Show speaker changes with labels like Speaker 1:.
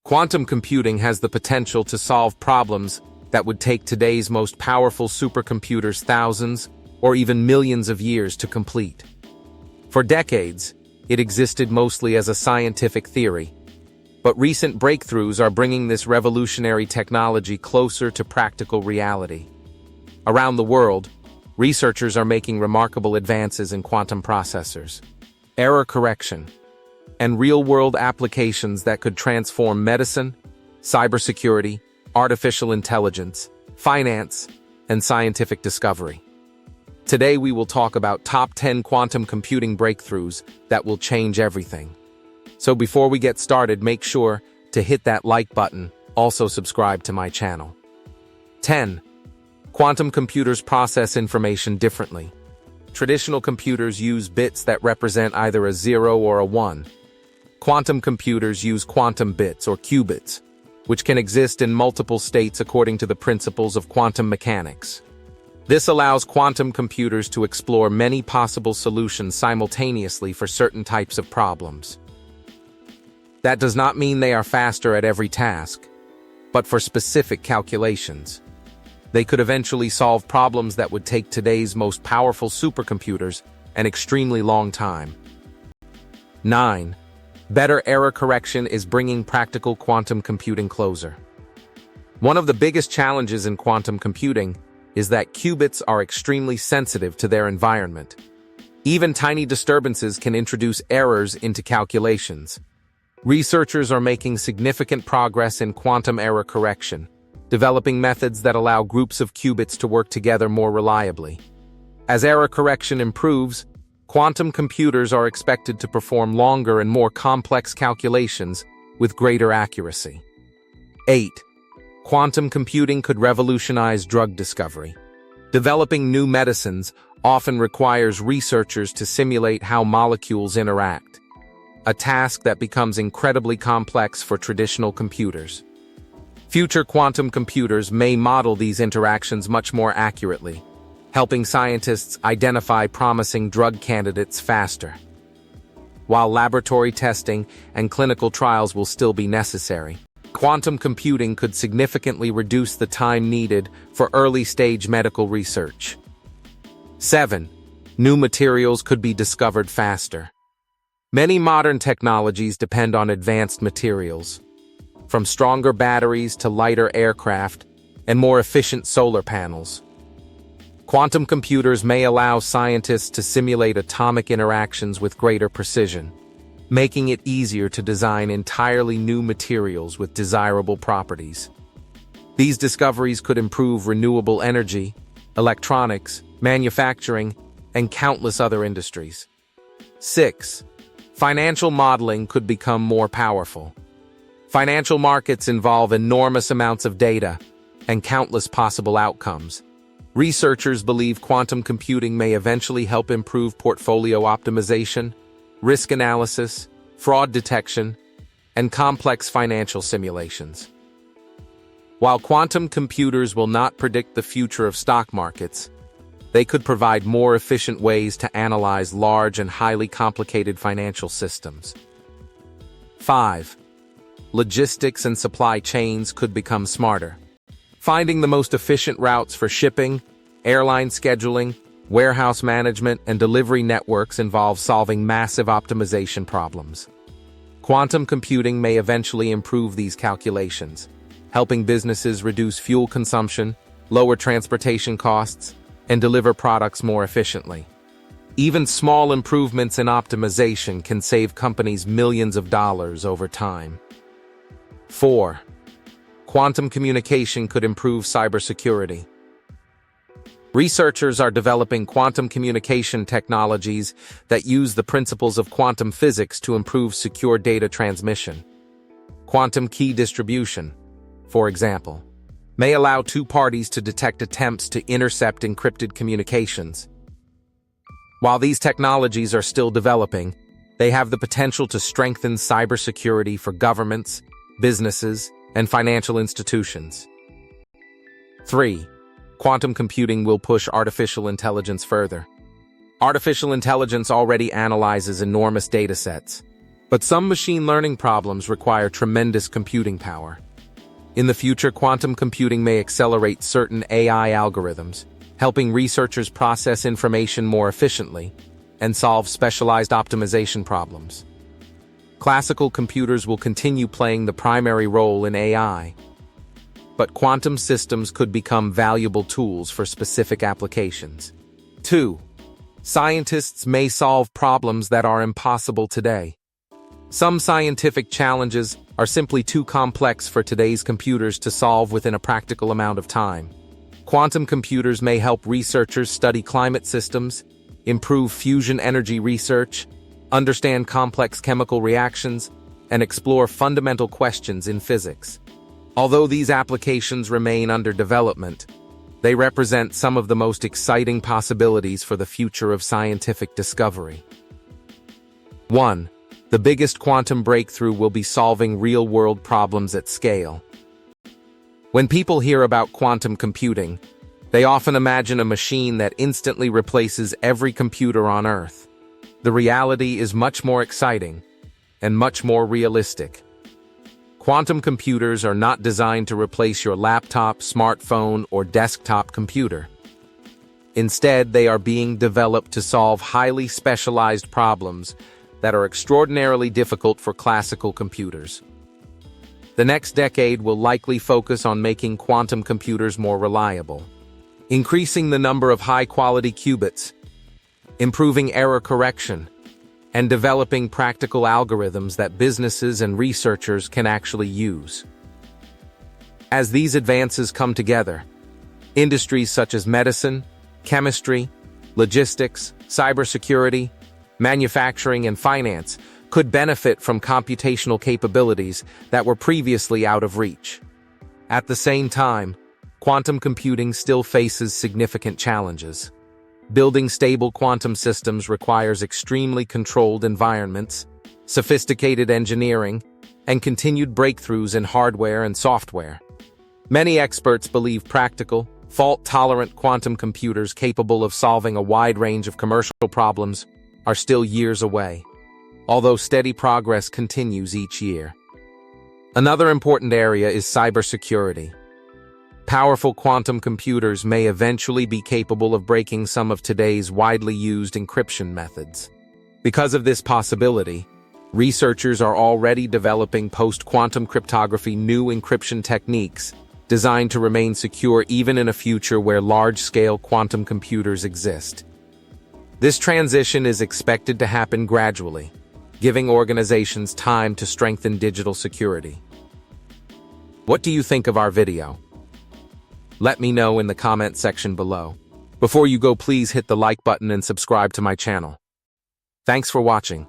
Speaker 1: Quantum computing has the potential to solve problems that would take today's most powerful supercomputers thousands or even millions of years to complete. For decades, it existed mostly as a scientific theory, but recent breakthroughs are bringing this revolutionary technology closer to practical reality. Around the world, researchers are making remarkable advances in quantum processors, error correction, and real-world applications that could transform medicine, cybersecurity, artificial intelligence, finance, and scientific discovery. Today we will talk about top 10 quantum computing breakthroughs that will change everything. So before we get started, make sure to hit that like button, also subscribe to my channel. 10. Quantum computers process information differently. Traditional computers use bits that represent either a 0 or a 1. Quantum computers use quantum bits, or qubits, which can exist in multiple states according to the principles of quantum mechanics. This allows quantum computers to explore many possible solutions simultaneously for certain types of problems. That does not mean they are faster at every task, but for specific calculations. They could eventually solve problems that would take today's most powerful supercomputers an extremely long time. 9. Better error correction is bringing practical quantum computing closer. One of the biggest challenges in quantum computing is that qubits are extremely sensitive to their environment. Even tiny disturbances can introduce errors into calculations. Researchers are making significant progress in quantum error correction, developing methods that allow groups of qubits to work together more reliably. As error correction improves, quantum computers are expected to perform longer and more complex calculations with greater accuracy. 8. Quantum computing could revolutionize drug discovery. Developing new medicines often requires researchers to simulate how molecules interact, a task that becomes incredibly complex for traditional computers. Future quantum computers may model these interactions much more accurately, helping scientists identify promising drug candidates faster. While laboratory testing and clinical trials will still be necessary, quantum computing could significantly reduce the time needed for early-stage medical research. 7. New materials could be discovered faster. Many modern technologies depend on advanced materials, from stronger batteries to lighter aircraft and more efficient solar panels. Quantum computers may allow scientists to simulate atomic interactions with greater precision, making it easier to design entirely new materials with desirable properties. These discoveries could improve renewable energy, electronics, manufacturing, and countless other industries. 6. Financial modeling could become more powerful. Financial markets involve enormous amounts of data and countless possible outcomes. Researchers believe quantum computing may eventually help improve portfolio optimization, risk analysis, fraud detection, and complex financial simulations. While quantum computers will not predict the future of stock markets, they could provide more efficient ways to analyze large and highly complicated financial systems. 5. Logistics and supply chains could become smarter. Finding the most efficient routes for shipping, airline scheduling, warehouse management, and delivery networks involve solving massive optimization problems. Quantum computing may eventually improve these calculations, helping businesses reduce fuel consumption, lower transportation costs, and deliver products more efficiently. Even small improvements in optimization can save companies millions of dollars over time. 4. Quantum communication could improve cybersecurity. Researchers are developing quantum communication technologies that use the principles of quantum physics to improve secure data transmission. Quantum key distribution, for example, may allow two parties to detect attempts to intercept encrypted communications. While these technologies are still developing, they have the potential to strengthen cybersecurity for governments, businesses, and financial institutions. 3. Quantum computing will push artificial intelligence further. Artificial intelligence already analyzes enormous datasets, But some machine learning problems require tremendous computing power. In the future, quantum computing may accelerate certain AI algorithms, helping researchers process information more efficiently and solve specialized optimization problems. Classical computers will continue playing the primary role in AI, but quantum systems could become valuable tools for specific applications. 2. Scientists may solve problems that are impossible today. Some scientific challenges are simply too complex for today's computers to solve within a practical amount of time. Quantum computers may help researchers study climate systems, improve fusion energy research, understand complex chemical reactions, and explore fundamental questions in physics. Although these applications remain under development, they represent some of the most exciting possibilities for the future of scientific discovery. 1. The biggest quantum breakthrough will be solving real-world problems at scale. When people hear about quantum computing, they often imagine a machine that instantly replaces every computer on Earth. The reality is much more exciting and much more realistic. Quantum computers are not designed to replace your laptop, smartphone, or desktop computer. Instead, they are being developed to solve highly specialized problems that are extraordinarily difficult for classical computers. The next decade will likely focus on making quantum computers more reliable, increasing the number of high-quality qubits, improving error correction, and developing practical algorithms that businesses and researchers can actually use. As these advances come together, industries such as medicine, chemistry, logistics, cybersecurity, manufacturing, and finance could benefit from computational capabilities that were previously out of reach. At the same time, quantum computing still faces significant challenges. Building stable quantum systems requires extremely controlled environments, sophisticated engineering, and continued breakthroughs in hardware and software. Many experts believe practical, fault-tolerant quantum computers capable of solving a wide range of commercial problems are still years away, although steady progress continues each year. Another important area is cybersecurity. Powerful quantum computers may eventually be capable of breaking some of today's widely used encryption methods. Because of this possibility, researchers are already developing post-quantum cryptography new encryption techniques designed to remain secure even in a future where large-scale quantum computers exist. This transition is expected to happen gradually, giving organizations time to strengthen digital security. What do you think of our video? Let me know in the comment section below. Before you go, please hit the like button and subscribe to my channel. Thanks for watching.